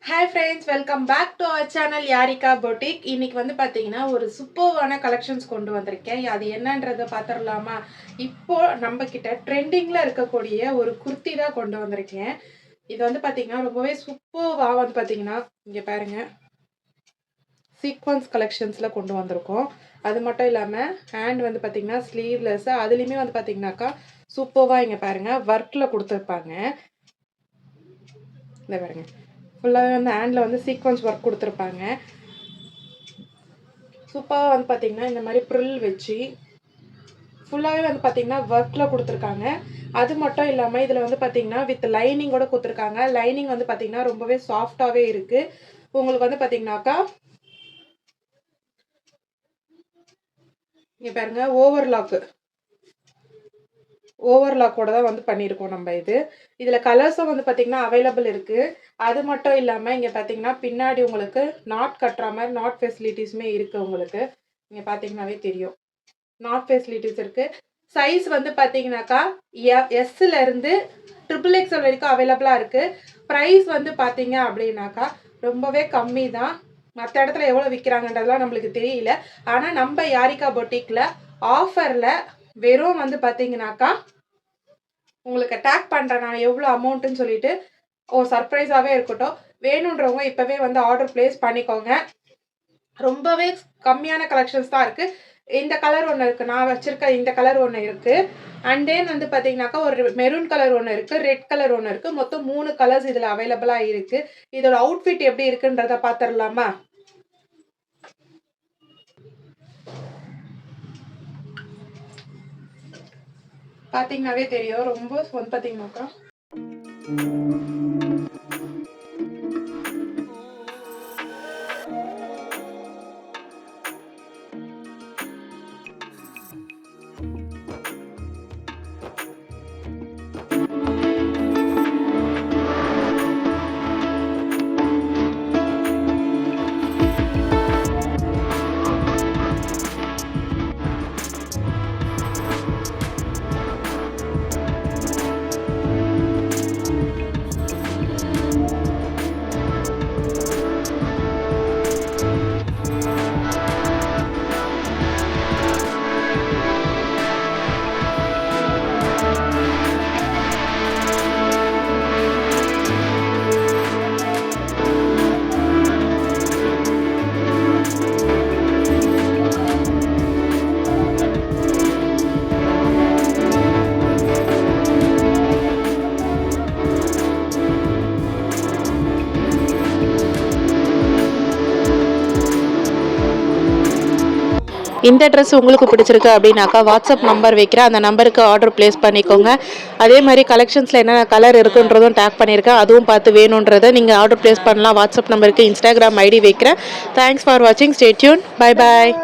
Hi friends, welcome back to our channel Yarika Boutique. இன்னைக்கு வந்து பாத்தீங்கன்னா ஒரு சூப்பர்வான கலெக்ஷன்ஸ் கொண்டு வந்திருக்கேன். அது என்னன்றதை பாத்திரலாமா? இப்போ நம்ம கிட்ட ட்ரெண்டிங்ல இருக்கக்கூடிய ஒரு குர்த்தி தான் கொண்டு வந்திருக்கேன். இது வந்து பாத்தீங்கன்னா ரொம்பவே சூப்பர்வா வந்து பாத்தீங்கன்னா இங்க பாருங்க சீக்வன்ஸ் கலெக்ஷன்ஸ்ல கொண்டு வந்திருக்கோம். அது மட்டும் இல்லாம ஹேண்ட் வந்து பாத்தீங்கன்னா ஸ்லீவ்லெஸ், அதுலயுமே வந்து பாத்தீங்கன்னாக்கா சூப்பர்வா இங்க பாருங்க ஒர்க்ல கொடுத்துருப்பாங்க. இந்த பாருங்க ஃபுல்லாகவே வந்து ஹேண்டில் வந்து சீக்வன்ஸ் ஒர்க் கொடுத்துருப்பாங்க. சூப்பராக வந்து பார்த்திங்கன்னா இந்த மாதிரி ப்ரில் வச்சு ஃபுல்லாகவே வந்து பார்த்திங்கன்னா ஒர்க்கில் கொடுத்துருக்காங்க. அது மட்டும் இல்லாமல் இதில் வந்து பார்த்திங்கன்னா வித் லைனிங்கோட கொடுத்துருக்காங்க. லைனிங் வந்து பார்த்திங்கன்னா ரொம்பவே சாஃப்டாகவே இருக்குது. உங்களுக்கு வந்து பார்த்திங்கனாக்கா இங்கே பாருங்க ஓவர்லாக்கோட தான் வந்து பண்ணியிருக்கோம் நம்ம இதில் கலர்ஸும் வந்து பார்த்திங்கன்னா அவைலபிள் இருக்குது. அது மட்டும் இல்லாமல் இங்கே பார்த்தீங்கன்னா பின்னாடி உங்களுக்கு நாட் கட்டுற மாதிரி நாட் ஃபெசிலிட்டிஸுமே இருக்குது. உங்களுக்கு இங்கே பார்த்தீங்கன்னாவே தெரியும் நாட் ஃபெசிலிட்டிஸ் இருக்குது. சைஸ் வந்து பார்த்தீங்கன்னாக்கா எஸ்லேருந்து XXX வரைக்கும் அவைலபிளாக இருக்குது. ப்ரைஸ் வந்து பார்த்தீங்க அப்படின்னாக்கா ரொம்பவே கம்மி தான். மற்ற இடத்துல எவ்வளோ விற்கிறாங்கன்றதுலாம் நம்மளுக்கு தெரியல. ஆனால் நம்ம யாரிகா பொட்டிக்கில் ஆஃபரில் வெறும் வந்து பார்த்தீங்கன்னாக்கா உங்களுக்கு டேக் பண்ணுறேன் நான் எவ்வளோ அமௌண்ட்டுன்னு சொல்லிட்டு சர்ப்ரைஸாகவே இருக்கட்டும். வேணுன்றவங்க இப்போவே வந்து ஆர்டர் பிளேஸ் பண்ணிக்கோங்க. ரொம்பவே கம்மியான கலெக்ஷன்ஸ் தான் இருக்குது. இந்த கலர் ஒன்று இருக்குது, நான் வச்சுருக்க இந்த கலர் ஒன்று இருக்குது. அண்ட் தென் வந்து பார்த்தீங்கன்னாக்கா ஒரு மெரூன் கலர் ஒன்று இருக்குது, ரெட் கலர் ஒன்று இருக்குது. மொத்தம் 3 கலர்ஸ் இதில் அவைலபிளாக இருக்குது. இதோட அவுட்ஃபிட் எப்படி இருக்குன்றத பார்த்துடலாமா? பார்த்தீங்கன்னாவே தெரியும். ரொம்ப வந்து பார்த்தீங்கன்னாக்கா இந்த ட்ரெஸ் உங்களுக்கு பிடிச்சிருக்கு அப்படின்னாக்கா வாட்ஸ்அப் நம்பர் வைக்கிறேன், அந்த நம்பருக்கு ஆர்டர் பிளேஸ் பண்ணிக்கோங்க. அதே மாதிரி கலெக்ஷன்ஸில் என்னென்ன கலர் இருக்குன்றதும் டேக் பண்ணியிருக்கேன், அதுவும் பார்த்து வேணுன்றதை நீங்கள் ஆர்டர் பிளேஸ் பண்ணலாம். வாட்ஸ்அப் நம்பருக்கு இன்ஸ்டாகிராம் ஐடி வைக்கிறேன். தேங்க்ஸ் ஃபார் வாட்சிங். Stay tune. Bye bye.